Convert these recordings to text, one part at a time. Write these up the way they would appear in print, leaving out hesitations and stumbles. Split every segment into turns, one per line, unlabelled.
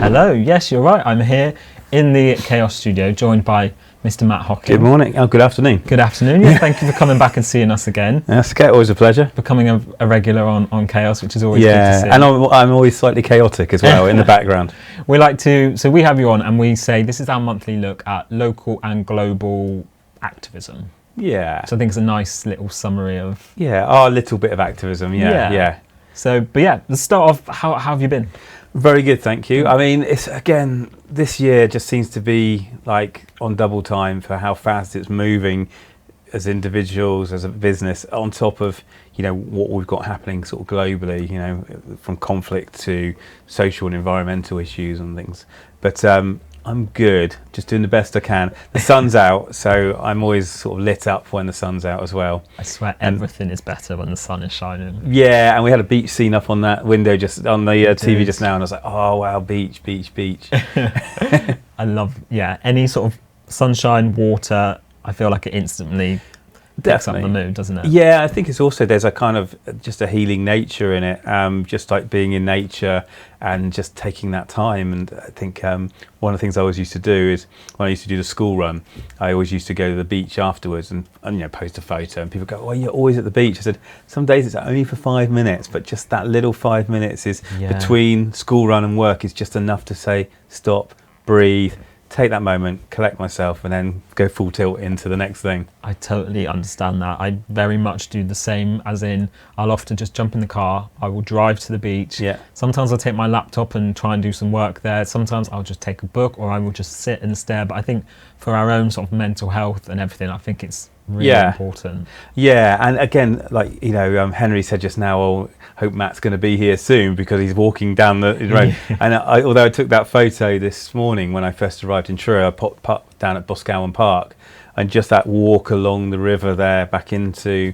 Hello, yes, you're right. I'm here in the Chaos studio, joined by Mr. Matt Hocking.
Good morning. Oh, good afternoon.
Good afternoon. Yeah, thank you for coming back and seeing us again.
That's okay. Always a pleasure.
Becoming a regular on Chaos, which is always good to see.
And I'm always slightly chaotic as well in the background.
We like to, so we have you on and we say this is our monthly look at local and global activism.
Yeah.
So I think it's a nice little summary of...
Yeah, our little bit of activism. Yeah.
So, but yeah, let's start off. How have you been?
Very good, thank you. I mean, it's again, this year just seems to be like on double time for how fast it's moving as individuals, as a business, on top of, you know, what we've got happening sort of globally, you know, from conflict to social and environmental issues and things. But I'm good, just doing the best I can. The sun's out, so I'm always sort of lit up when the sun's out as well.
I swear everything is better when the sun is shining.
Yeah, and we had a beach scene up on that window just on the TV just now, and I was like, oh wow, beach.
I love, any sort of sunshine, water, I feel like it instantly picks up the mood, doesn't it?
Yeah, I think it's also, there's a kind of just a healing nature in it, just like being in nature and just taking that time. And I think one of the things I always used to do is when I used to do the school run, I always used to go to the beach afterwards and you know, post a photo, and people go, oh, you're always at the beach. I said, some days it's only for 5 minutes, but just that little 5 minutes is between school run and work is just enough to say, stop, breathe, take that moment, collect myself, and then go full tilt into the next thing.
I totally understand that. I very much do the same, as in I'll often just jump in the car, I will drive to the beach.
Yeah.
Sometimes I'll take my laptop and try and do some work there. Sometimes I'll just take a book, or I will just sit and stare. But I think for our own sort of mental health and everything, I think it's really important.
Yeah, and again, like, you know, Henry said just now, oh, hope Matt's going to be here soon because he's walking down the road. And although I took that photo this morning when I first arrived in Truro, I popped down at Boscawen Park, and just that walk along the river there back into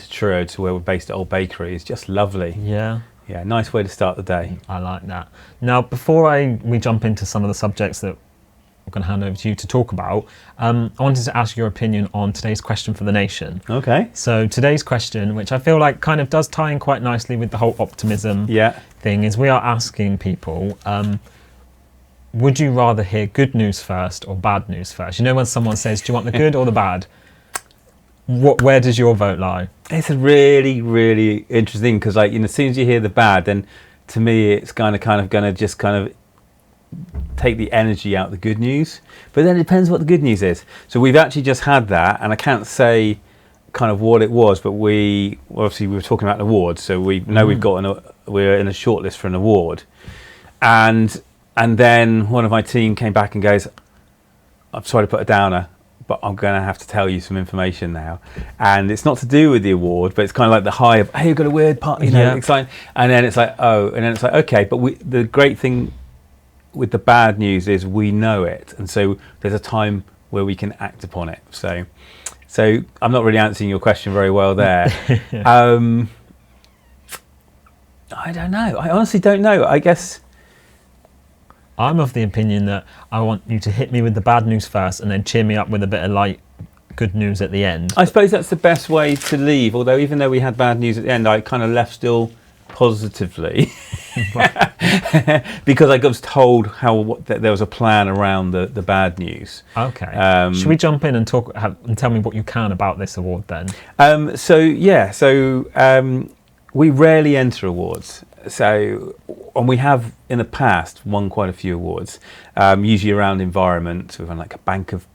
Truro to where we're based at Old Bakery is just lovely.
Yeah,
nice way to start the day.
I like that. Now, before we jump into some of the subjects that I'm going to hand over to you to talk about, I wanted to ask your opinion on today's question for the nation.
Okay.
So today's question, which I feel like kind of does tie in quite nicely with the whole optimism thing, is we are asking people, would you rather hear good news first or bad news first? You know, when someone says, do you want the good or the bad? Where does your vote lie? It's
a really, really interesting, because like, you know, as soon as you hear the bad, then to me it's kind of going to just kind of take the energy out of the good news. But then it depends what the good news is. So we've actually just had that, and I can't say kind of what it was, but obviously we were talking about an award, so we know we're in a shortlist for an award, and then one of my team came back and goes, I'm sorry to put a downer, but I'm going to have to tell you some information now. And it's not to do with the award, but it's kind of like the high of, hey, you've got a weird part, you know, exciting. And then it's like, oh, and then it's like, okay, but the great thing with the bad news is we know it. And so there's a time where we can act upon it. So I'm not really answering your question very well there. I don't know. I honestly don't know. I guess
I'm of the opinion that I want you to hit me with the bad news first and then cheer me up with a bit of light good news at the end.
I suppose that's the best way to leave, although even though we had bad news at the end, I kind of left still positively because I was told that there was a plan around the bad news.
Okay. Should we jump in and talk and tell me what you can about this award then?
We rarely enter awards. And we have in the past won quite a few awards, usually around environment. We've won like a Bank of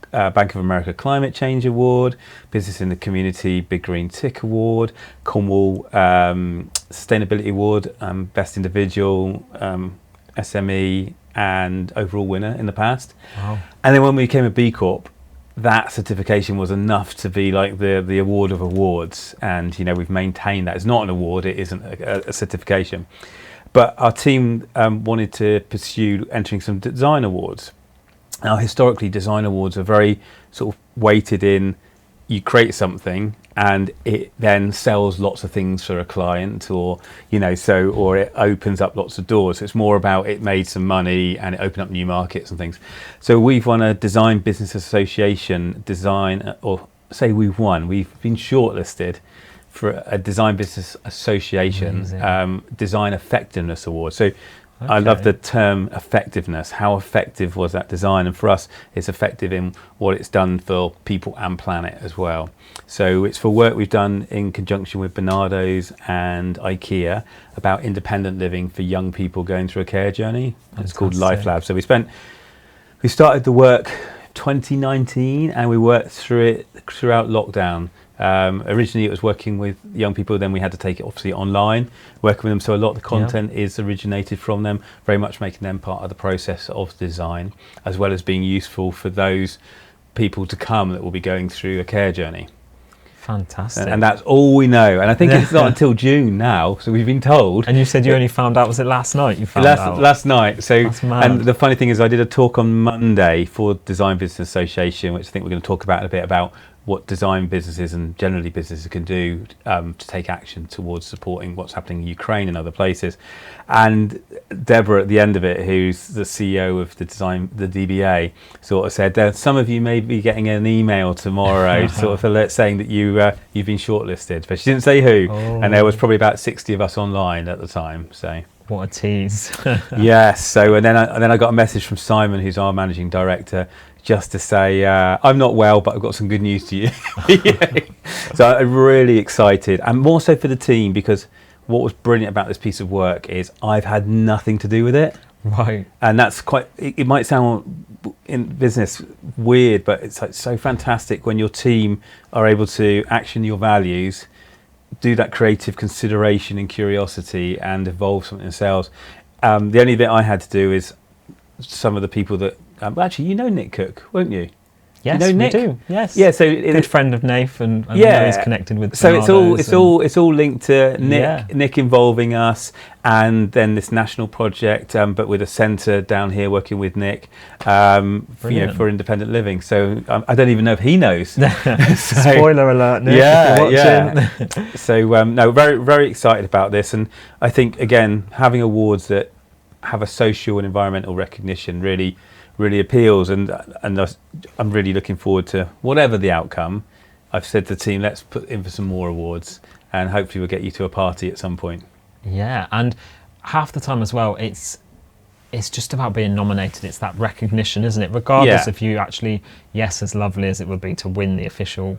America Climate Change Award, Business in the Community Big Green Tick Award, Cornwall Sustainability Award, Best Individual, SME, and overall winner in the past.
Wow.
And then when we became a B Corp, that certification was enough to be like the award of awards, and you know, we've maintained that. It's not an award, it isn't a certification. But our team wanted to pursue entering some design awards. Now, historically, design awards are very sort of weighted in, you create something and it then sells lots of things for a client, or or it opens up lots of doors. So it's more about it made some money and it opened up new markets and things. So we've won a Design Business Association we've been shortlisted for a Design Business Association Design Effectiveness Award. So I love the term effectiveness. How effective was that design? And for us, it's effective in what it's done for people and planet as well. So it's for work we've done in conjunction with Bernardo's and IKEA about independent living for young people going through a care journey. It's called Life Lab. So we started the work 2019 and we worked through it throughout lockdown. Originally it was working with young people, then we had to take it obviously online, working with them, so a lot of the content is originated from them, very much making them part of the process of design, as well as being useful for those people to come that will be going through a care journey.
Fantastic.
And that's all we know, and I think it's not until June now, so we've been told.
And you said you only found out, was it last night you found out?
Last night. So,
that's mad.
And the funny thing is I did a talk on Monday for Design Business Association, which I think we're going to talk about in a bit, about what design businesses and generally businesses can do to take action towards supporting what's happening in Ukraine and other places. And Deborah at the end of it, who's the CEO of the DBA, sort of said, some of you may be getting an email tomorrow sort of alert saying that you've been shortlisted, but she didn't say who. And there was probably about 60 of us online at the time. So
what a tease.
Yes. So and then I got a message from Simon, who's our managing director, just to say, I'm not well, but I've got some good news to you. So I'm really excited, and more so for the team, because what was brilliant about this piece of work is I've had nothing to do with it.
Right.
And that's it might sound in business weird, but it's like so fantastic when your team are able to action your values, do that creative consideration and curiosity, and evolve something themselves. The only bit I had to do is some of the people that actually, you know Nick Cook, won't you?
Yes,
you know Nick?
we do. Yes.
Yeah. So
good friend of Nath, and I know he's connected with.
So it's all linked to Nick involving us, and then this national project, but with a centre down here working with Nick, for independent living. So I don't even know if he knows.
Spoiler alert, Nick.
Yeah. So no, very very excited about this, and I think again having awards that have a social and environmental recognition really appeals, and I'm really looking forward to whatever the outcome. I've said to the team, let's put in for some more awards, and hopefully we'll get you to a party at some point.
Yeah, and half the time as well, it's just about being nominated. It's that recognition, isn't it? Regardless if you actually, as lovely as it would be to win the official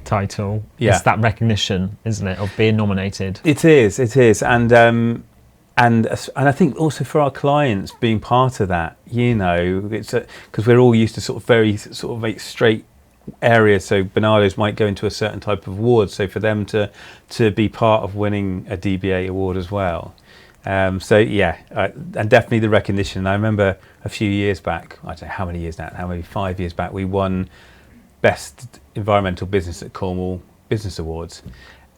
title, it's that recognition, isn't it, of being nominated? It is,
and I think also for our clients being part of that, it's because we're all used to sort of very sort of like straight areas. So Bernardo's might go into a certain type of award. So for them to be part of winning a DBA award as well. And definitely the recognition. I remember a few years back, I don't know how many years now, maybe 5 years back, we won Best Environmental Business at Cornwall Business Awards.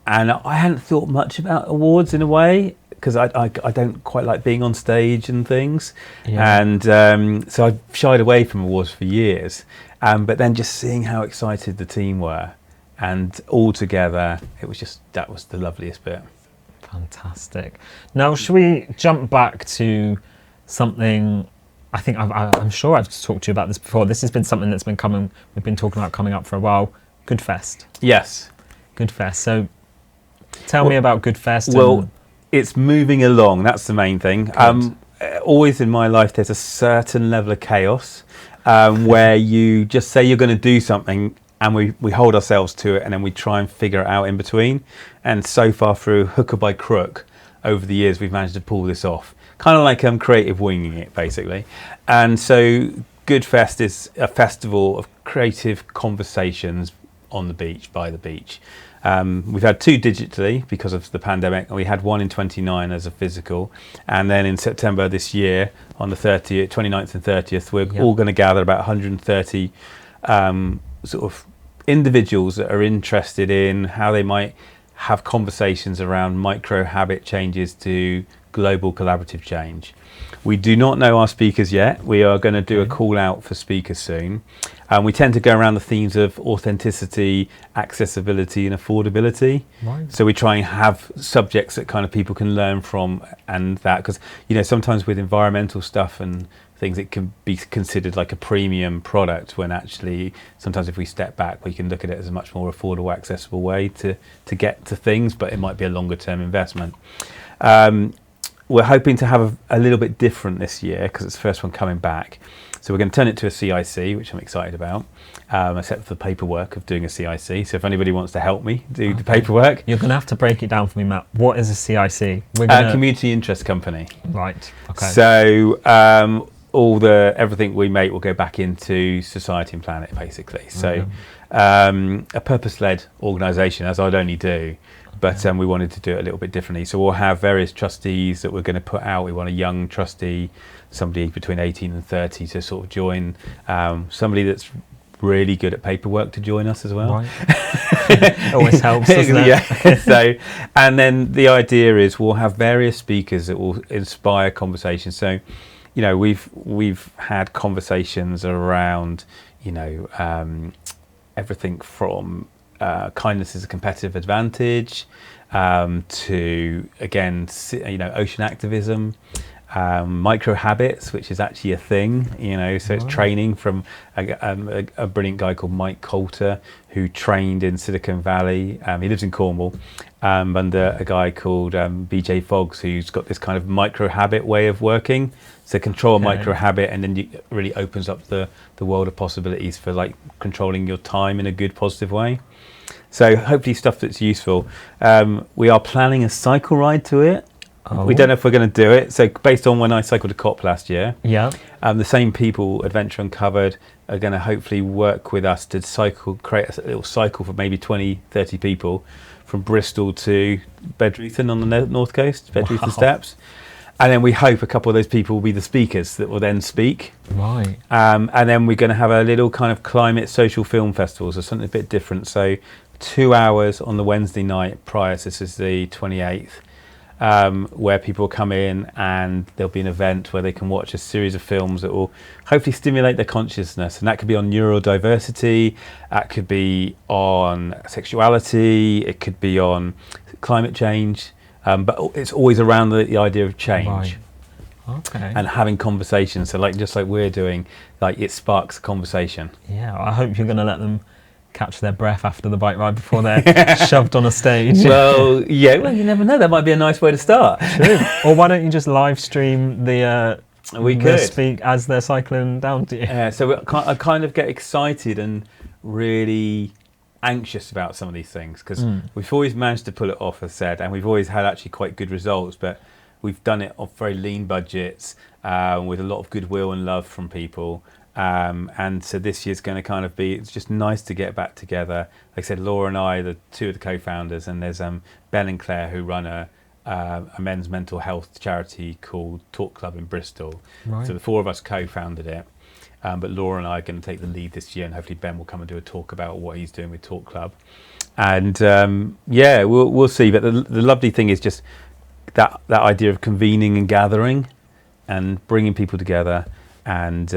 And I hadn't thought much about awards in a way, because I don't quite like being on stage and things, and so I shied away from awards for years. But then just seeing how excited the team were, and all together, that was the loveliest bit.
Fantastic. Now, should we jump back to something? I think I'm sure I've talked to you about this before. This has been something that's been we've been talking about coming up for a while. Goodfest.
Yes.
Goodfest. So, tell me about Goodfest.
Well, it's moving along. That's the main thing. Always in my life, there's a certain level of chaos where you just say you're going to do something, and we hold ourselves to it, and then we try and figure it out in between. And so far, through hook or by crook, over the years, we've managed to pull this off. Kind of like creative winging it, basically. And so, Goodfest is a festival of creative conversations on the beach, by the beach. We've had 2 digitally because of the pandemic, and we had 1 in 29 as a physical. And then in September this year, on the 29th and 30th, we're all going to gather about 130 sort of individuals that are interested in how they might have conversations around micro habit changes to global collaborative change. We do not know our speakers yet. We are going to do a call out for speakers soon. We tend to go around the themes of authenticity, accessibility and affordability. Right. So we try and have subjects that kind of people can learn from, and that, because sometimes with environmental stuff and things, it can be considered like a premium product, when actually sometimes if we step back, we can look at it as a much more affordable, accessible way to get to things, but it might be a longer term investment. we're hoping to have a little bit different this year because it's the first one coming back. So we're going to turn it to a CIC, which I'm excited about, except for the paperwork of doing a CIC. So if anybody wants to help me do the paperwork.
You're going to have to break it down for me, Matt. What is a CIC?
Community interest company.
Right, okay.
So everything we make will go back into Society and Planet, basically. So a purpose-led organisation, as I'd only do. But we wanted to do it a little bit differently. So we'll have various trustees that we're going to put out. We want a young trustee, somebody between 18 and 30 to sort of join, somebody that's really good at paperwork to join us as well.
Right. Always helps, doesn't it?
Yeah. So, and then the idea is we'll have various speakers that will inspire conversation. So, you know, we've had conversations around, you know, everything from kindness is a competitive advantage, to, again, you know, ocean activism, micro habits, which is actually a thing, you know, so it's training from a brilliant guy called Mike Coulter, who trained in Silicon Valley. He lives in Cornwall, under a guy called BJ Foggs, who's got this kind of micro habit way of working. So control a micro habit, and then it really opens up the world of possibilities for like controlling your time in a good, positive way. So hopefully stuff that's useful. We are planning a cycle ride to it. We don't know if we're going to do it. So based on when I cycled to COP last year, the same people, Adventure Uncovered, are going to hopefully work with us to create a little cycle for maybe 20, 30 people from Bristol to Bedreuthen on the north coast, Bedreuthen Steps. And then we hope a couple of those people will be the speakers that will then speak.
Right.
And then we're going to have a little kind of climate social film festival, so something a bit different. So 2 hours on the Wednesday night prior, so this is the 28th, where people come in and there'll be an event where they can watch a series of films that will hopefully stimulate their consciousness. And that could be on neurodiversity, that could be on sexuality, it could be on climate change. But it's always around the idea of change.
Right. Okay.
And having conversations. So just like we're doing, like it sparks a conversation.
Yeah, I hope you're going to let them catch their breath after the bike ride before they're shoved on a stage.
Well, yeah, you never know. That might be a nice way to start.
True. Or why don't you just live stream the speak as they're cycling down to you?
Yeah, so I kind of get excited and really anxious about some of these things because we've always managed to pull it off, as said, and we've always had actually quite good results, but we've done it off very lean budgets, with a lot of goodwill and love from people, and so this year's going to kind of be, it's just nice to get back together. Like I said, Laura and I, the two of the co-founders, and there's Ben and Claire who run a men's mental health charity called Talk Club in Bristol. So the four of us co-founded it. But Laura and I are going to take the lead this year, and hopefully Ben will come and do a talk about what he's doing with Talk Club. And we'll see. But the lovely thing is just that idea of convening and gathering and bringing people together, and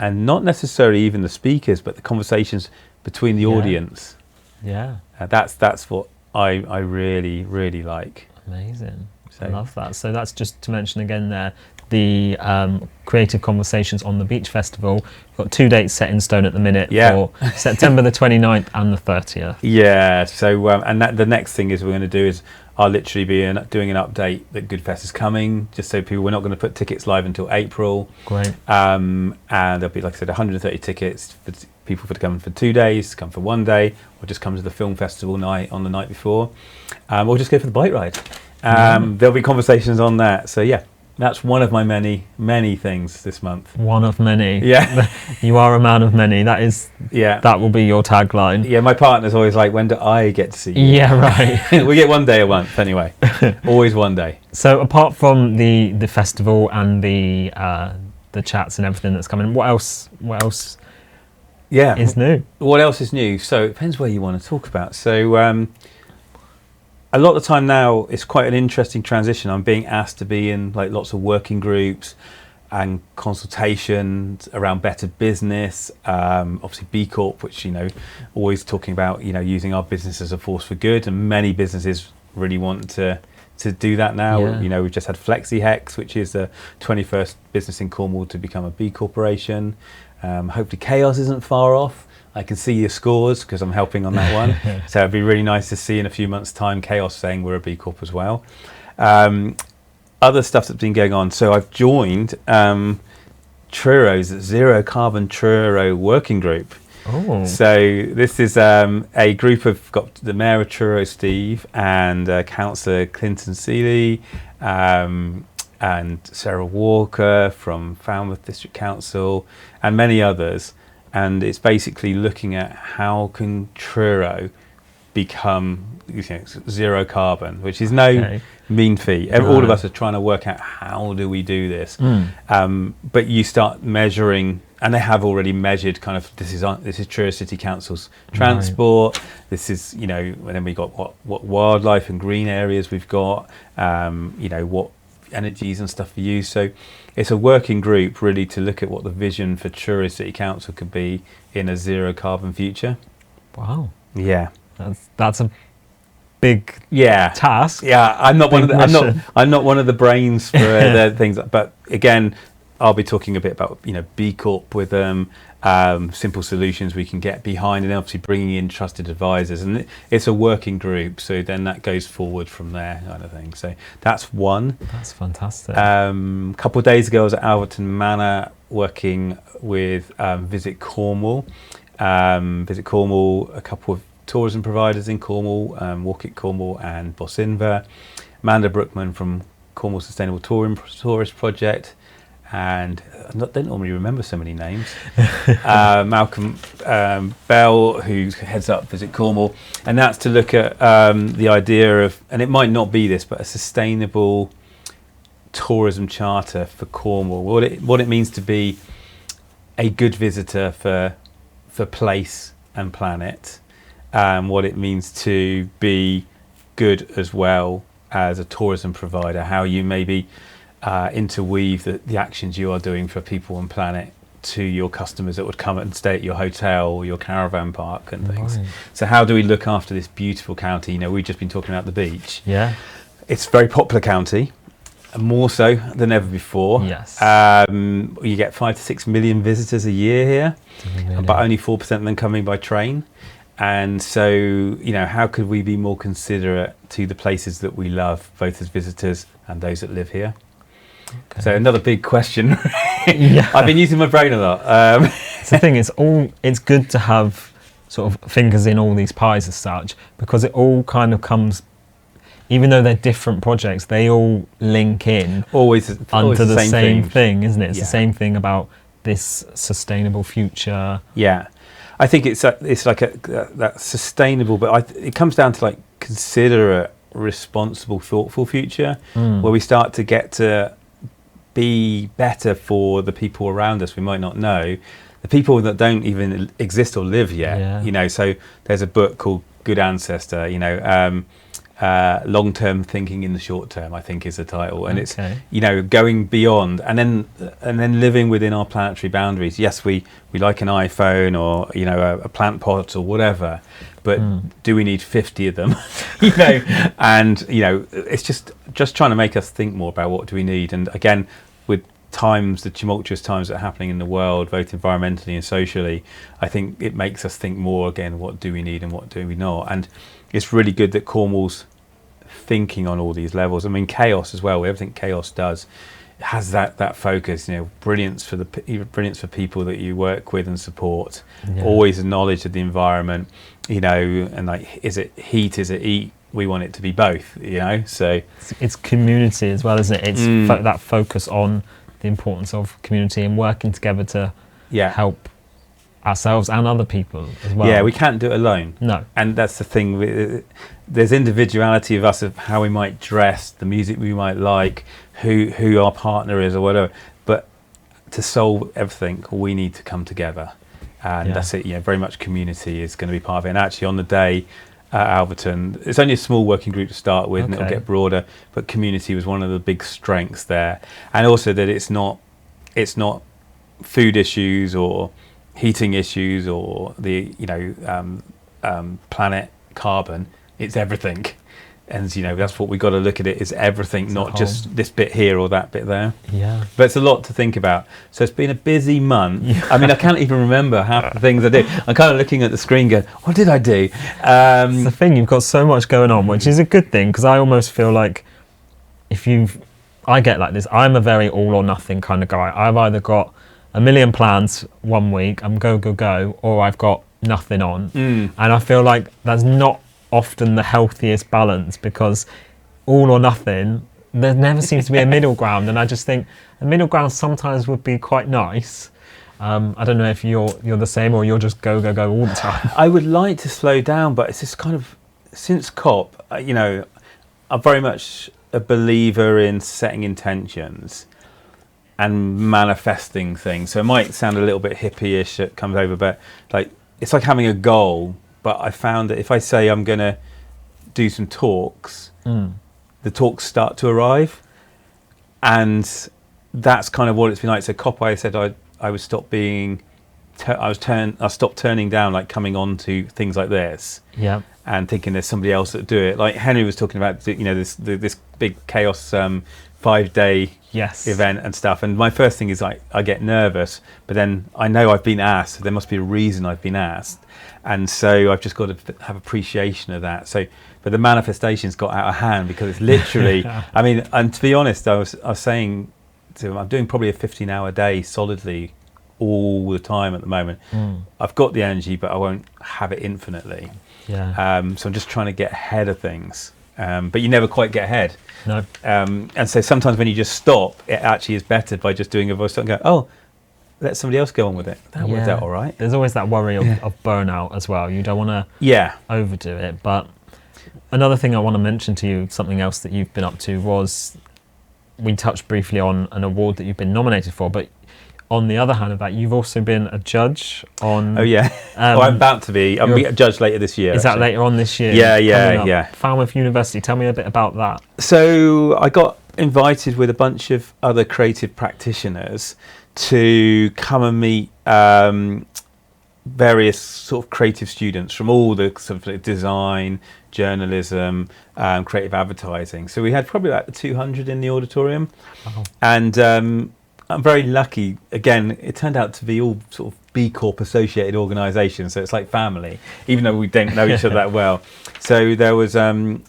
not necessarily even the speakers, but the conversations between the audience.
Yeah.
That's what I really, really like.
Amazing. I love that. So that's just to mention again there, the Creative Conversations on the Beach Festival. We've got 2 dates set in stone at the minute for September the 29th and the 30th. Yeah, so
and the next thing is we're going to do is I'll literally be doing an update that Goodfest is coming, just so people, we're not going to put tickets live until April.
Great.
And there'll be, like I said, 130 tickets for people to come for 2 days, come for 1 day, or just come to the film festival night on the night before, or just go for the bike ride. There'll be conversations on that. So yeah, that's one of my many, many things this month.
One of many.
Yeah.
You are a man of many. That will be your tagline.
Yeah, my partner's always like, when do I get to see you?
Yeah, right.
We get 1 day a month anyway. Always 1 day.
So apart from the festival and the chats and everything that's coming, what else is new?
What else is new? So it depends where you want to talk about. So a lot of the time now, it's quite an interesting transition. I'm being asked to be in like lots of working groups and consultations around better business. Obviously B Corp, which, always talking about, using our business as a force for good. And many businesses really want to do that now.
Yeah.
We've just had FlexiHex, which is the 21st business in Cornwall to become a B Corporation. Hopefully Chaos isn't far off. I can see your scores because I'm helping on that one. So it'd be really nice to see in a few months' time Chaos saying we're a B Corp as well. other stuff that's been going on. So I've joined Truro's Zero Carbon Truro Working Group.
Oh.
So this is a group of, got the Mayor of Truro, Steve, and Councillor Clinton Seeley, and Sarah Walker from Falmouth District Council, and many others. And it's basically looking at how can Truro become zero carbon, which is no mean feat. All of us are trying to work out how do we do this. But you start measuring, and they have already measured kind of, this is Truro City Council's transport, this is, and then we got what wildlife and green areas we've got, what energies and stuff we use. So it's a working group really to look at what the vision for Truro City Council could be in a zero carbon future.
Wow.
Yeah.
That's a big task.
Yeah, I'm not one of the brains for the things, but again, I'll be talking a bit about B Corp with them, simple solutions we can get behind, and obviously bringing in trusted advisors, and it's a working group, so then that goes forward from there, kind of thing. So that's one.
That's fantastic.
A couple of days ago, I was at Alverton Manor working with Visit Cornwall. Visit Cornwall, a couple of tourism providers in Cornwall, Walk It Cornwall and Bosinva, Amanda Brookman from Cornwall Sustainable Tourist Project, and I don't normally remember so many names, Malcolm Bell, who heads up Visit Cornwall, and that's to look at the idea of, and it might not be this, but a sustainable tourism charter for Cornwall, what it means to be a good visitor for place and planet, what it means to be good as well as a tourism provider, how you maybe interweave the actions you are doing for people and planet to your customers that would come and stay at your hotel or your caravan park and things. Right. So how do we look after this beautiful county? We've just been talking about the beach.
Yeah.
It's a very popular county, more so than ever before.
Yes.
You get 5 to 6 million visitors a year here, but only 4% of them coming by train. And so, how could we be more considerate to the places that we love, both as visitors and those that live here? Okay. So another big question. I've been using my brain a lot.
It's the thing, it's good to have sort of fingers in all these pies as such, because it all kind of comes, even though they're different projects, they all link in
always
onto the same thing, isn't it? It's the same thing about this sustainable future.
Yeah. I think it's like that sustainable, but it comes down to like considerate, responsible, thoughtful future, where we start to get to be better for the people around us we might not know, the people that don't even exist or live yet. So there's a book called Good Ancestor, long-term thinking in the short term, I think is the title, and it's going beyond and then living within our planetary boundaries. Yes, we like an iPhone or a plant pot or whatever, but do we need 50 of them? And it's just trying to make us think more about what do we need. And again, with the tumultuous times that are happening in the world, both environmentally and socially, I think it makes us think more again, what do we need and what do we not? And it's really good that Cornwall's thinking on all these levels. I mean, chaos as well, everything chaos does has that focus, brilliance for people that you work with and support, always a knowledge of the environment, and like, is it heat, is it eat? We want it to be both, so
it's community as well, isn't it? It's that focus on the importance of community and working together to help ourselves and other people as well.
Yeah, we can't do it alone.
No.
And that's the thing, there's individuality of us, of how we might dress, the music we might like, who our partner is or whatever, but to solve everything we need to come together, and that's it. Very much community is going to be part of it. And actually on the day at Alverton, it's only a small working group to start with, and it'll get broader, but community was one of the big strengths there. And also that it's not food issues or heating issues or the planet carbon, it's everything. And that's what we got to look at it, is everything, it's not just this bit here or that bit there. But it's a lot to think about. So it's been a busy month. I mean, I can't even remember half the things I did. I'm kind of looking at the screen going, what did I do?
It's the thing, you've got so much going on, which is a good thing, because I almost feel like if you've I get like this. I'm a very all or nothing kind of guy. I've either got a million plans one week, I'm go, or I've got nothing on. And I feel like that's not often the healthiest balance, because all or nothing, there never seems to be a middle ground. And I just think a middle ground sometimes would be quite nice. I don't know if you're the same, or you're just go all the time.
I would like to slow down, but it's just kind of, since COP, I'm very much a believer in setting intentions and manifesting things. So it might sound a little bit hippie-ish, it comes over, but like it's like having a goal. But I found that if I say I'm going to do some talks, the talks start to arrive, and that's kind of what it's been like. So COP, I said I would stop being, I stopped turning down like coming on to things like this.
Yeah.
And thinking there's somebody else that do it. Like Henry was talking about, this big chaos 5-day event and stuff. And my first thing is like, I get nervous, but then I know I've been asked, so there must be a reason I've been asked. And so I've just got to have appreciation of that. So, but the manifestation's got out of hand, because it's literally, I mean, and to be honest, I was saying to him, I'm doing probably a 15-hour day solidly all the time at the moment. I've got the energy, but I won't have it infinitely.
Yeah.
So I'm just trying to get ahead of things, but you never quite get ahead.
No.
And so sometimes when you just stop, it actually is better by just doing a voice and go, oh, let somebody else go on with it. That worked out all right.
There's always that worry of burnout as well. You don't want to overdo it. But another thing I want to mention to you, something else that you've been up to, was we touched briefly on an award that you've been nominated for, but on the other hand of that, you've also been a judge on...
Oh, yeah. I'm about to be. I'll be a judge later this year.
Is that later on this year?
Yeah.
Falmouth University. Tell me a bit about that.
So I got invited with a bunch of other creative practitioners to come and meet various sort of creative students from all the sort of design, journalism, creative advertising. So we had probably like 200 in the auditorium.
Wow.
And I'm very lucky. Again, it turned out to be all sort of B Corp associated organisations, so it's like family, even though we don't know each other that well. So there was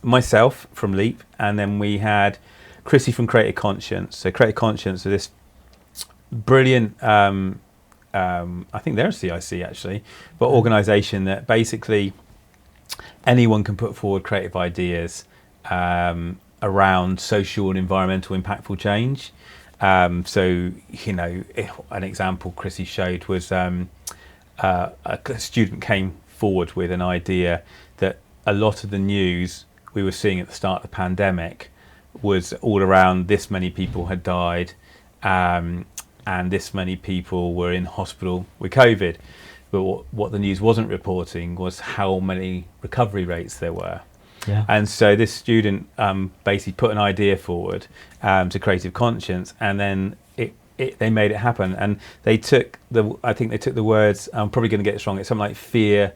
myself from Leap, and then we had Chrissy from Creative Conscience. So Creative Conscience are this brilliant, I think they're a CIC actually, but organisation that basically anyone can put forward creative ideas around social and environmental impactful change. So, an example Chrissy showed was a student came forward with an idea that a lot of the news we were seeing at the start of the pandemic was all around this many people had died, and this many people were in hospital with COVID. But what the news wasn't reporting was how many recovery rates there were.
Yeah.
And so this student basically put an idea forward to Creative Conscience, and then they made it happen. And they took the words, I'm probably going to get this wrong, it's something like fear,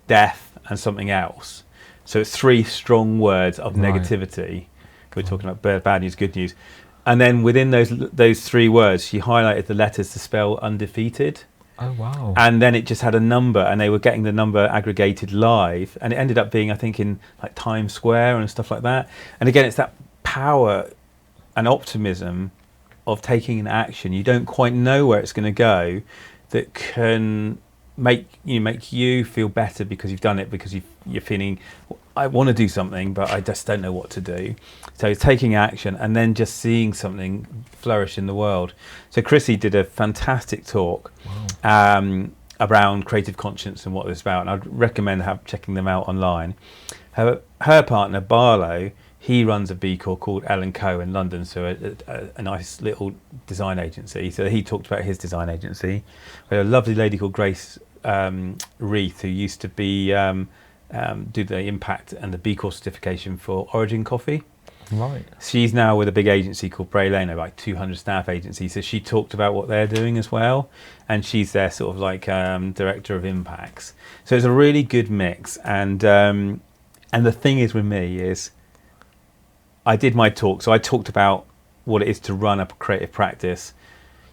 death, and something else. So it's 3 strong words of negativity. We're talking about bad news, good news. And then within those 3 words, she highlighted the letters to spell undefeated.
Oh, wow.
And then it just had a number, and they were getting the number aggregated live, and it ended up being, I think, in like Times Square and stuff like that. And again, it's that power and optimism of taking an action. You don't quite know where it's going to go, that can make you feel better because you've done it, because you're feeling, I want to do something, but I just don't know what to do. So taking action and then just seeing something flourish in the world. So Chrissy did a fantastic talk around Creative Conscience and what it's about, and I'd recommend checking them out online. Her partner Barlow, he runs a B Corp called L&Co in London, so a nice little design agency. So he talked about his design agency. We had a lovely lady called Grace Reith, who used to be do the impact and the B Corp certification for Origin Coffee.
Right.
She's now with a big agency called Bray Lane, like 200 staff agency. So she talked about what they're doing as well, and she's their sort of like director of impacts. So it's a really good mix. And the thing is with me is, I did my talk, so I talked about what it is to run a creative practice,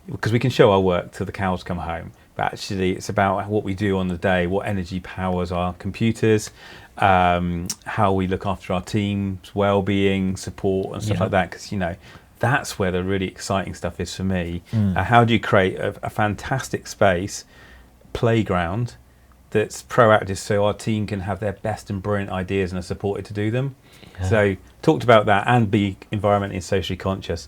because we can show our work till the cows come home, but actually it's about what we do on the day, what energy powers our computers, how we look after our team's well-being, support and stuff like that, because That's where the really exciting stuff is for me. How do you create a fantastic space, playground, that's proactive, so our team can have their best and brilliant ideas and are supported to do them? So talked about that, and be environmentally and socially conscious.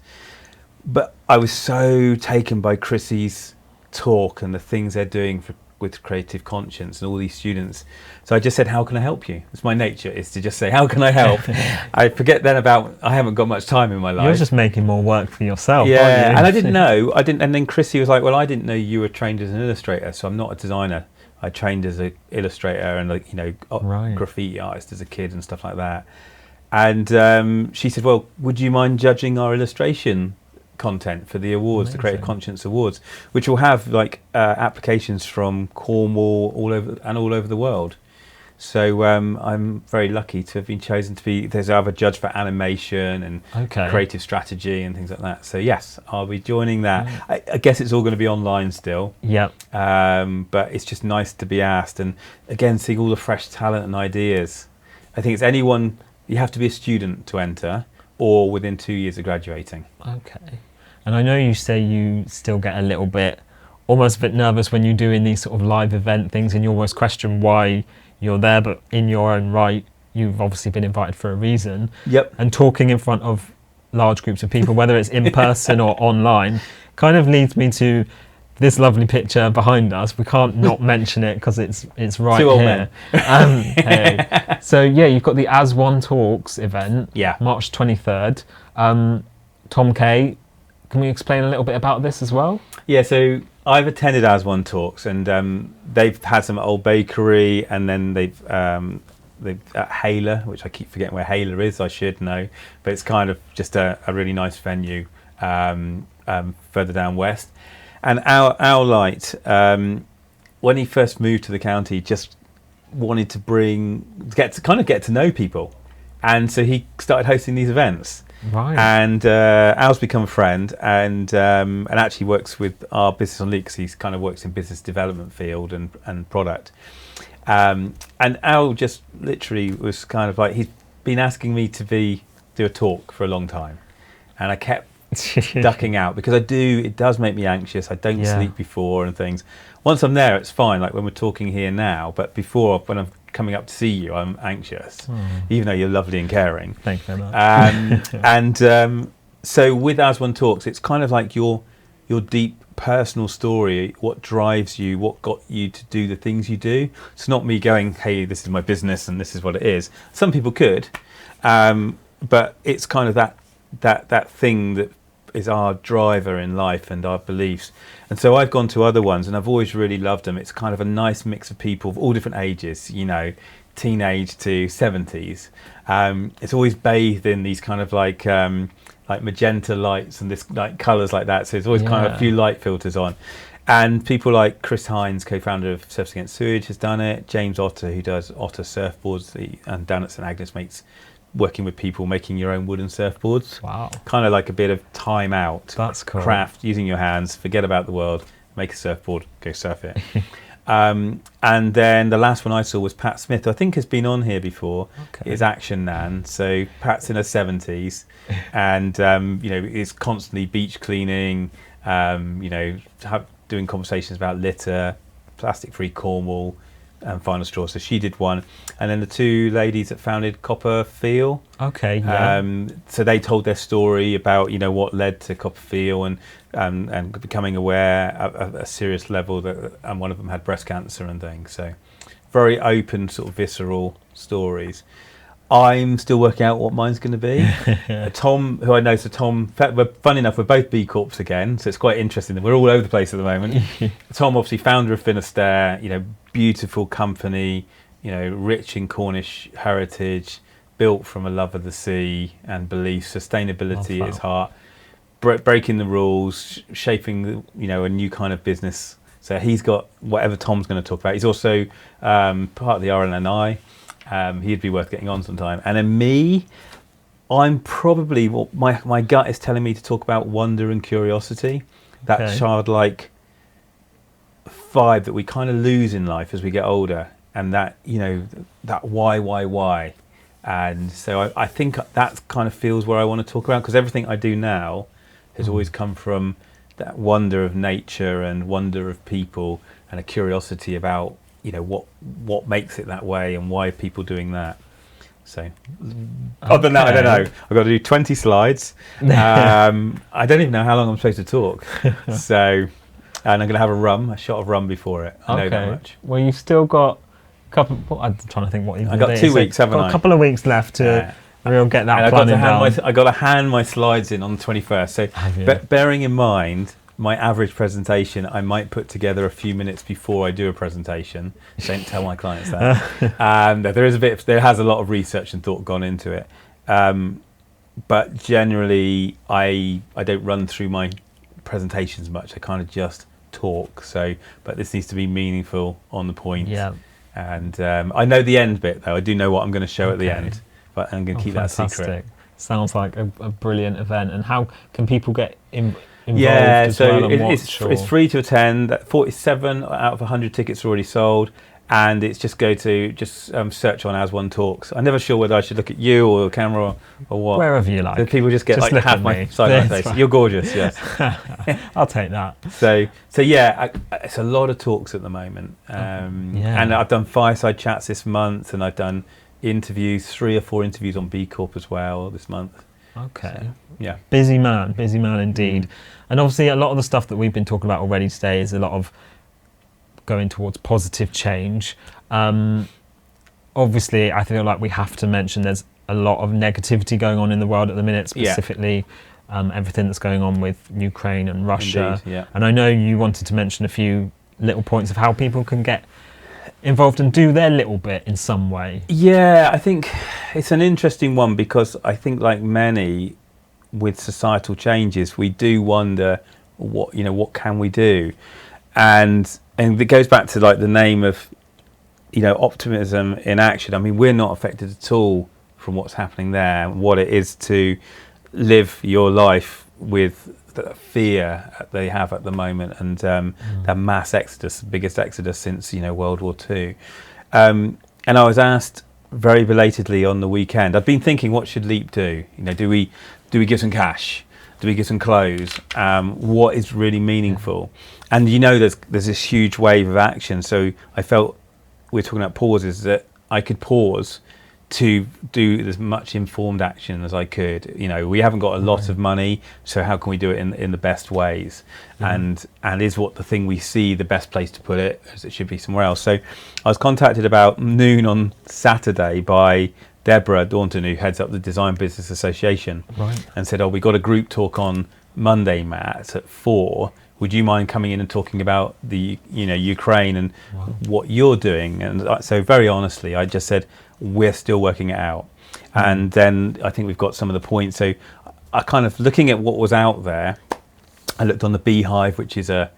But I was so taken by Chrissy's talk and the things they're doing with Creative Conscience and all these students. So I just said, how can I help you? It's my nature, is to just say, how can I help? I forget then I haven't got much time in my life.
You're just making more work for yourself,
yeah,
aren't you?
and I didn't know. And then Chrissy was like, well, I didn't know you were trained as an illustrator, so I'm not a designer. I trained as an illustrator and graffiti artist as a kid and stuff like that. And she said, well, would you mind judging our illustration content for the awards, the Creative Conscience Awards, which will have applications from Cornwall all over the world. So I'm very lucky to have been chosen to be. There's other judge for animation and creative strategy and things like that. So yes, I'll be joining that. I guess it's all going to be online still.
Yep.
But it's just nice to be asked, and again, seeing all the fresh talent and ideas. I think it's anyone. You have to be a student to enter, or within 2 years of graduating.
Okay. And I know you say you still get almost a bit nervous when you're doing these sort of live event things, and you almost question why you're there, but in your own right, you've obviously been invited for a reason.
Yep.
And talking in front of large groups of people, whether it's in person or online, kind of leads me to this lovely picture behind us. We can't not mention it because it's right
Two old
here.
men.
Hey. So yeah, you've got the As One Talks event, March 23rd. Tom Kay, can we explain a little bit about this as well?
Yeah, so I've attended As One Talks, and they've had some at Old Bakery, and then they've at Hayler, which I keep forgetting where Hayler is. I should know, but it's kind of just a really nice venue further down west. And our light, when he first moved to the county, just wanted to get to know people, and so he started hosting these events.
Right.
And Al's become a friend, and actually works with our business on Leap, because he kind of works in business development field and product. And Al just literally was kind of like, he's been asking me to do a talk for a long time, and I kept ducking out because it does make me anxious. I don't sleep before and things. Once I'm there, it's fine, like when we're talking here now, but before, when I'm coming up to see you, I'm anxious, even though you're lovely and caring.
Thank you very
much. So with As One Talks, it's kind of like your deep personal story, what drives you, what got you to do the things you do. It's not me going, hey, this is my business and this is what it is. Some people could, but it's kind of that thing that is our driver in life and our beliefs. And so I've gone to other ones, and I've always really loved them. It's kind of a nice mix of people of all different ages, teenage to 70s. It's always bathed in these kind of like magenta lights and this like colours like that. So there's always kind of a few light filters on. And people like Chris Hines, co-founder of Surfers Against Sewage, has done it. James Otter, who does Otter surfboards, and down at St Agnes mates, working with people making your own wooden surfboards.
Wow.
Kind of like a bit of time out.
That's cool.
Craft, using your hands, forget about the world, make a surfboard, go surf it. And then the last one I saw was Pat Smith, who I think has been on here before. Is Action Nan. So Pat's in her 70s, and is constantly beach cleaning, doing conversations about litter, plastic-free Cornwall, and Final Straw. So she did one, and then the two ladies that founded Copper Feel. So they told their story about what led to Copper Feel and becoming aware at a serious level and one of them had breast cancer and things. So very open, sort of visceral stories. I'm still working out what mine's going to be. Tom, who I know, funny enough, we're both B Corps again, so it's quite interesting. We're all over the place at the moment. Tom, obviously founder of Finisterre, beautiful company, rich in Cornish heritage, built from a love of the sea and belief, sustainability at his heart, breaking the rules, shaping a new kind of business. So he's got whatever Tom's going to talk about. He's also part of the RNNI. He'd be worth getting on sometime. And then me, I'm probably, my gut is telling me to talk about wonder and curiosity, that childlike vibe that we kind of lose in life as we get older, and that that why, And so I think that kind of feels where I want to talk about, because everything I do now has always come from that wonder of nature and wonder of people and a curiosity about, you know, what makes it that way and why are people doing that. So other than that, I don't know. I've got to do 20 slides. I don't even know how long I'm supposed to talk. So, and I'm going to have a shot of rum before it. I know that much.
Well, you've still got a couple. I'm trying to think what you've
got 2 weeks, haven't I?
A couple of weeks left to get that planning down.
I got to hand my slides in on the 21st. So, bearing in mind my average presentation, I might put together a few minutes before I do a presentation. Don't tell my clients that. There has a lot of research and thought gone into it. But generally, I don't run through my presentations much. I kind of just talk. But this needs to be meaningful, on the point.
Yeah.
And I know the end bit, though. I do know what I'm going to show at the end, but I'm going to keep that secret.
Sounds like a brilliant event. And how can people get involved?
It's free to attend. 47 out of 100 tickets are already sold, and it's just search on As One Talks. I'm never sure whether I should look at you or the camera or what.
Wherever you like.
The people just get half my side of my face. Right. You're gorgeous, yes.
I'll take that.
So it's a lot of talks at the moment, and I've done fireside chats this month, and I've done interviews, 3 or 4 interviews on B Corp as well this month.
Okay.
So, yeah.
Busy man indeed. And obviously a lot of the stuff that we've been talking about already today is a lot of going towards positive change. Obviously, I feel like we have to mention there's a lot of negativity going on in the world at the minute, specifically everything that's going on with Ukraine and Russia.
Indeed, yeah.
And I know you wanted to mention a few little points of how people can get involved and do their little bit in some way.
Yeah, I think it's an interesting one, because I think, like many with societal changes, we do wonder what can we do, and it goes back to like the name of optimism in action. I mean, we're not affected at all from what's happening there, what it is to live your life with the fear they have at the moment, and that mass exodus, the biggest exodus since World War II. And I was asked very belatedly on the weekend. I've been thinking, what should Leap do? Do we give some cash? Do we give some clothes? What is really meaningful? And there's this huge wave of action. So I felt, we're talking about pauses, that I could pause to do as much informed action as I could. We haven't got a lot of money, so how can we do it in the best ways? And is what the thing we see the best place to put it, as it should be somewhere else? So I was contacted about noon on Saturday by Deborah Daunton, who heads up the Design Business Association, and said, we got a group talk on Monday, Matt, at 4. Would you mind coming in and talking about the Ukraine and what you're doing? And so very honestly, I just said, we're still working it out. And then I think we've got some of the points. So I kind of, looking at what was out there, I looked on the Beehive, which is a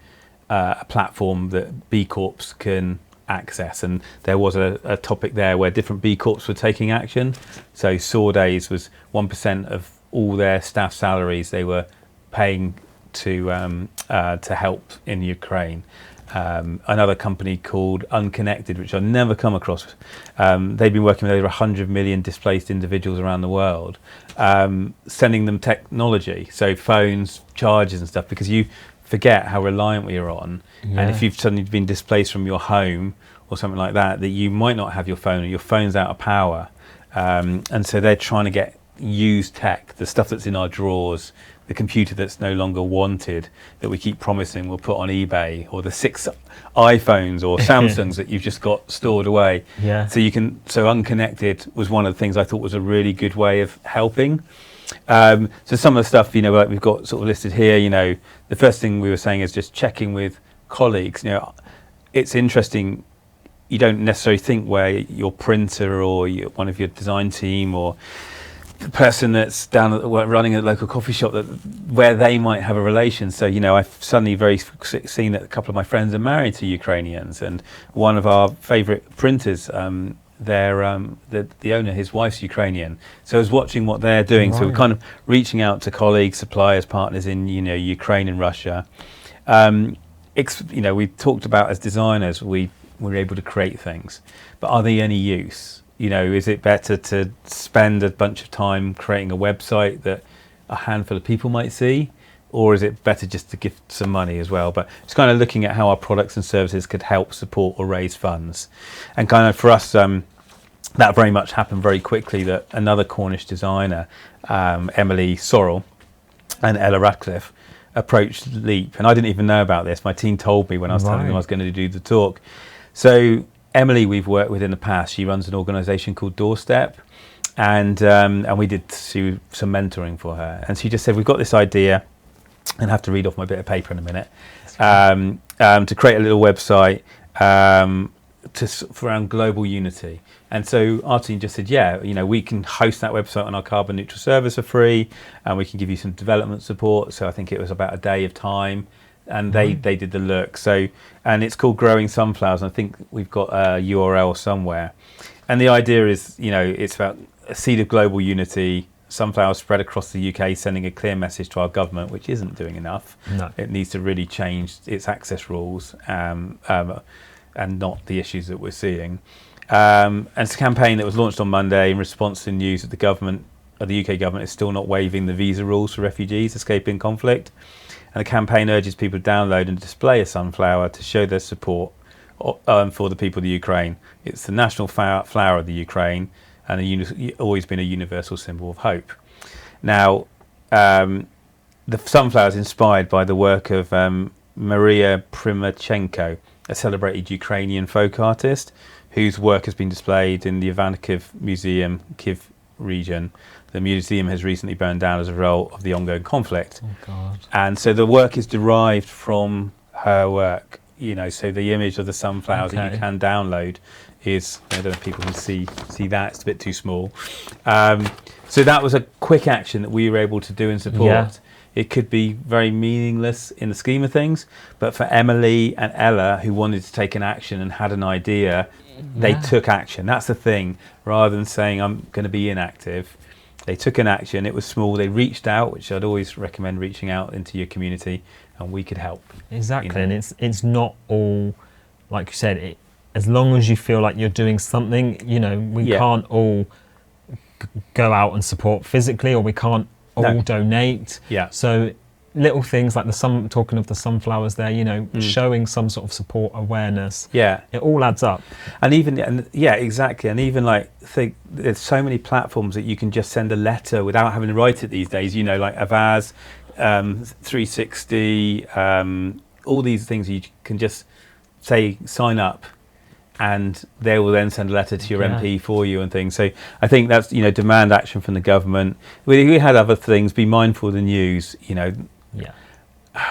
platform that B Corps can access, and there was a topic there where different B Corps were taking action. So Sordays was 1% of all their staff salaries they were paying to help in Ukraine. Another company called Unconnected, which I've never come across, they've been working with over 100 million displaced individuals around the world, sending them technology, so phones, chargers and stuff, because you forget how reliant we are on. And if you've suddenly been displaced from your home or something like that you might not have your phone, or your phone's out of power. And so they're trying to get used tech, the stuff that's in our drawers, the computer that's no longer wanted, that we keep promising we'll put on eBay, or the 6 iPhones or Samsungs that you've just got stored away. So Unconnected was one of the things I thought was a really good way of helping. So some of the stuff, like we've got sort of listed here, the first thing we were saying is just checking with colleagues. It's interesting, you don't necessarily think where your printer or one of your design team or the person that's down running a local coffee shop, where they might have a relation. So I've suddenly seen that a couple of my friends are married to Ukrainians, and one of our favourite printers, the owner, his wife's Ukrainian. So I was watching what they're doing. So we're kind of reaching out to colleagues, suppliers, partners in Ukraine and Russia. We talked about, as designers, we're able to create things, but are they any use? is it better to spend a bunch of time creating a website that a handful of people might see, or is it better just to give some money as well? But it's kind of looking at how our products and services could help support or raise funds. And kind of for us, that very much happened very quickly, that another Cornish designer, Emily Sorrell and Ella Radcliffe, approached Leap. And I didn't even know about this. My team told me when I was telling them I was going to do the talk. So Emily, we've worked with in the past. She runs an organisation called Doorstep. And we did some mentoring for her. And she just said, we've got this idea, and I have to read off my bit of paper in a minute, to create a little website around global unity. And so our team just said, we can host that website on our carbon neutral service for free, and we can give you some development support. So I think it was about a day of time, and they did the look. So, and it's called Growing Sunflowers, and I think we've got a URL somewhere. And the idea is, it's about a seed of global unity, sunflowers spread across the UK, sending a clear message to our government, which isn't doing enough.
No.
It needs to really change its access rules, and not the issues that we're seeing. And it's a campaign that was launched on Monday in response to news that the UK government is still not waiving the visa rules for refugees escaping conflict. And the campaign urges people to download and display a sunflower to show their support for the people of the Ukraine. It's the national flower of the Ukraine, and always been a universal symbol of hope. Now, the sunflower is inspired by the work of Maria Primachenko, a celebrated Ukrainian folk artist whose work has been displayed in the Ivankov Museum, Kyiv region. The museum has recently burned down as a result of the ongoing conflict.
Oh, God.
And so the work is derived from her work. So the image of the sunflowers that you can download is, I don't know if people can see that, it's a bit too small. So that was a quick action that we were able to do and support. Yeah. It could be very meaningless in the scheme of things, but for Emily and Ella, who wanted to take an action and had an idea, they took action. That's the thing. Rather than saying, I'm going to be inactive, they took an action. It was small. They reached out, which I'd always recommend reaching out into your community, and we could help.
Exactly, and it's not all, like you said, as long as you feel like you're doing something, we can't all go out and support physically, or we can't all donate.
Yeah.
So little things like talking of the sunflowers there, showing some sort of support, awareness. Yeah. It all adds up.
And exactly. And even there's so many platforms that you can just send a letter without having to write it these days, like Avaz, 360, all these things you can just say, sign up, and they will then send a letter to your MP for you and things. So I think that's, demand action from the government. We had other things, be mindful of the news,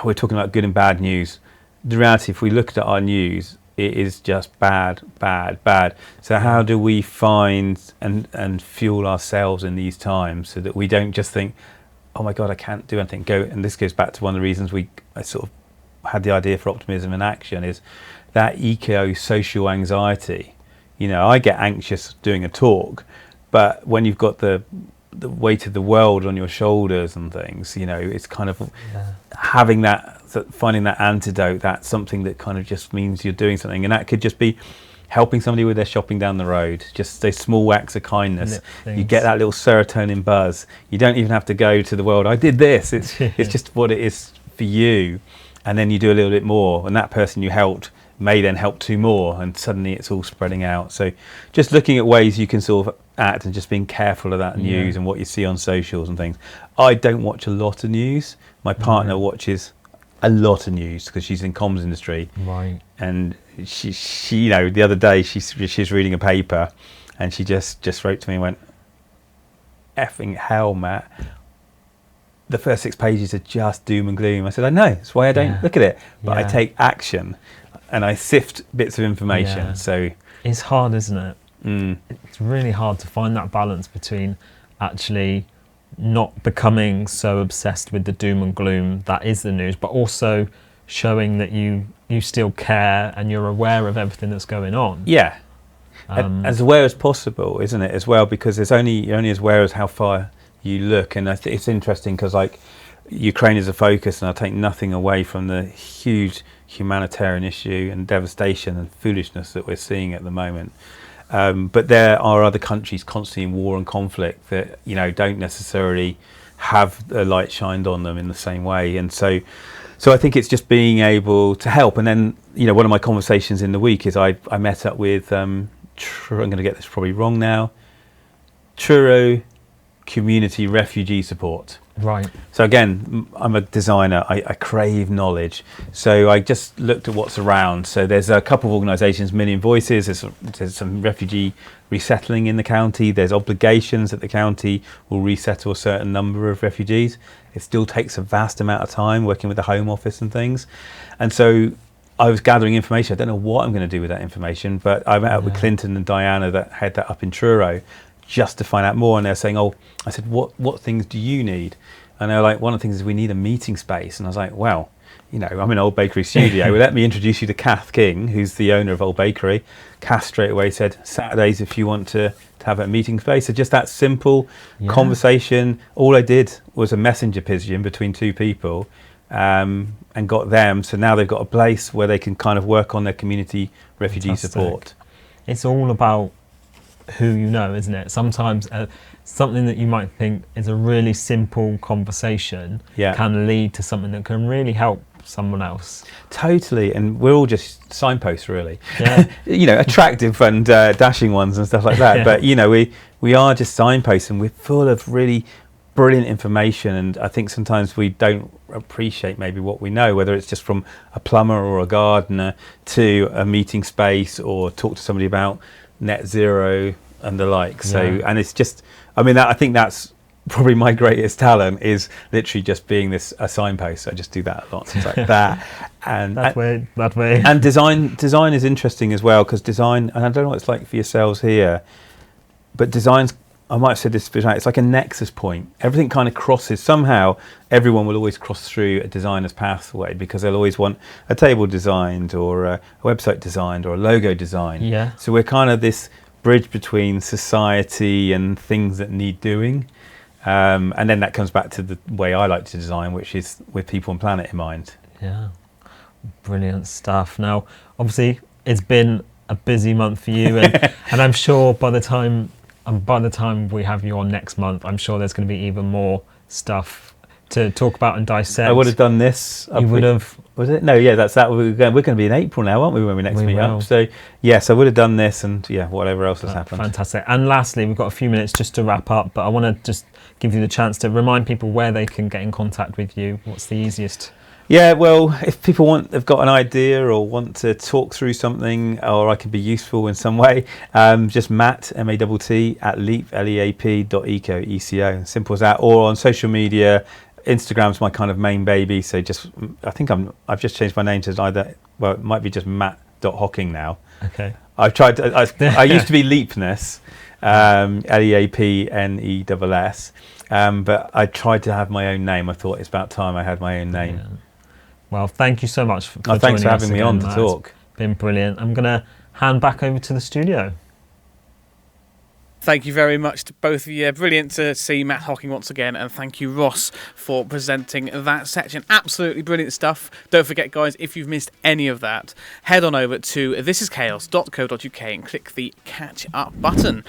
We're talking about good and bad news. The reality, if we looked at our news, it is just bad, bad, bad. So how do we find and fuel ourselves in these times so that we don't just think, oh my God, I can't do anything. And this goes back to one of the reasons I sort of had the idea for Optimism in Action, is that eco-social anxiety. I get anxious doing a talk, but when you've got the weight of the world on your shoulders and things, it's kind of having finding that antidote, that's something that kind of just means you're doing something. And that could just be helping somebody with their shopping down the road, just those small acts of kindness. You get that little serotonin buzz. You don't even have to go to the world, I did this. It's just what it is for you. And then you do a little bit more, and that person you helped may then help two more, and suddenly it's all spreading out. So just looking at ways you can sort of act, and just being careful of that news and what you see on socials and things. I don't watch a lot of news. My partner watches a lot of news because she's in comms industry.
Right.
And she the other day she's reading a paper, and she just wrote to me and went, effing hell, Matt. The first 6 pages are just doom and gloom. I said, I know, that's why I don't look at it. But I take action, and I sift bits of information.
Yeah.
So
it's hard, isn't it? It's really hard to find that balance between actually not becoming so obsessed with the doom and gloom that is the news, but also showing that you still care and you're aware of everything that's going on.
Yeah. As aware as possible, isn't it, as well? Because you're only as aware as how far you look. And I think it's interesting because Ukraine is a focus, and I'll take nothing away from the huge humanitarian issue and devastation and foolishness that we're seeing at the moment. But there are other countries constantly in war and conflict that, you know, don't necessarily have a light shined on them in the same way. And so I think it's just being able to help. And then, you know, one of my conversations in the week is I met up with, I'm going to get this probably wrong now, Truro Community Refugee Support.
Right.
So again, I'm a designer. I crave knowledge. So I just looked at what's around. So there's a couple of organisations, Million Voices. There's some refugee resettling in the county. There's obligations that the county will resettle a certain number of refugees. It still takes a vast amount of time working with the Home Office and things. And so I was gathering information. I don't know what I'm going to do with that information, but I met up with Clinton and Diana that head that up in Truro, just to find out more. And they're saying, oh, I said, what things do you need? And they're like, one of the things is we need a meeting space. And I was like, well, you know, I'm in Old Bakery Studio. Well, let me introduce you to Kath King, who's the owner of Old Bakery. Kath straight away said, Saturdays if you want to have a meeting space. So just that simple conversation. All I did was a messenger pigeon between two people and got them. So now they've got a place where they can kind of work on their community refugee support.
It's all about who you know, isn't it? Sometimes something that you might think is a really simple conversation can lead to something that can really help someone else.
Totally, and we're all just signposts, really. Yeah. You know, attractive and dashing ones and stuff like that. But you know, we are just signposts, and we're full of really brilliant information. And I think sometimes we don't appreciate maybe what we know, whether it's just from a plumber or a gardener to a meeting space, or talk to somebody about net zero and the like. So and it's just, I mean, I think that's probably my greatest talent, is literally just being a signpost. I just do that a lot. It's like that and
that way.
And design is interesting as well, because design, and I don't know what it's like for yourselves here, but design's, I might have said this before, it's like a nexus point. Everything kind of crosses. Somehow everyone will always cross through a designer's pathway, because they'll always want a table designed, or a website designed, or a logo designed.
Yeah.
So we're kind of this bridge between society and things that need doing. And then that comes back to the way I like to design, which is with people and planet in mind.
Yeah. Brilliant stuff. Now, obviously, it's been a busy month for you, and I'm sure by the time we have you on next month, I'm sure there's going to be even more stuff to talk about and dissect.
I would have done this.
You would have.
Was it? No, yeah, that's that. We're going to be in April now, aren't we, when we next meet up? So, yes, I would have done this, and whatever else has happened. Fantastic.
And lastly, we've got a few minutes just to wrap up, but I want to just give you the chance to remind people where they can get in contact with you. What's the easiest?
Yeah, well, if people they've got an idea or want to talk through something, or I can be useful in some way, just Matt, M-A-T-T, at leap.eco, E-C-O, simple as that. Or on social media, Instagram's my kind of main baby, so I've just changed my name to it might be just matt.hocking now.
Okay.
I've tried to, I used to be Leapness, Leapness, but I tried to have my own name. I thought it's about time I had my own name.
Yeah. Well, thank you so much for joining us.
Thanks for having me on to talk.
It's been brilliant. I'm going to hand back over to the studio.
Thank you very much to both of you. Brilliant to see Matt Hocking once again, and thank you, Ross, for presenting that section. Absolutely brilliant stuff. Don't forget, guys, if you've missed any of that, head on over to thisischaos.co.uk and click the catch up button.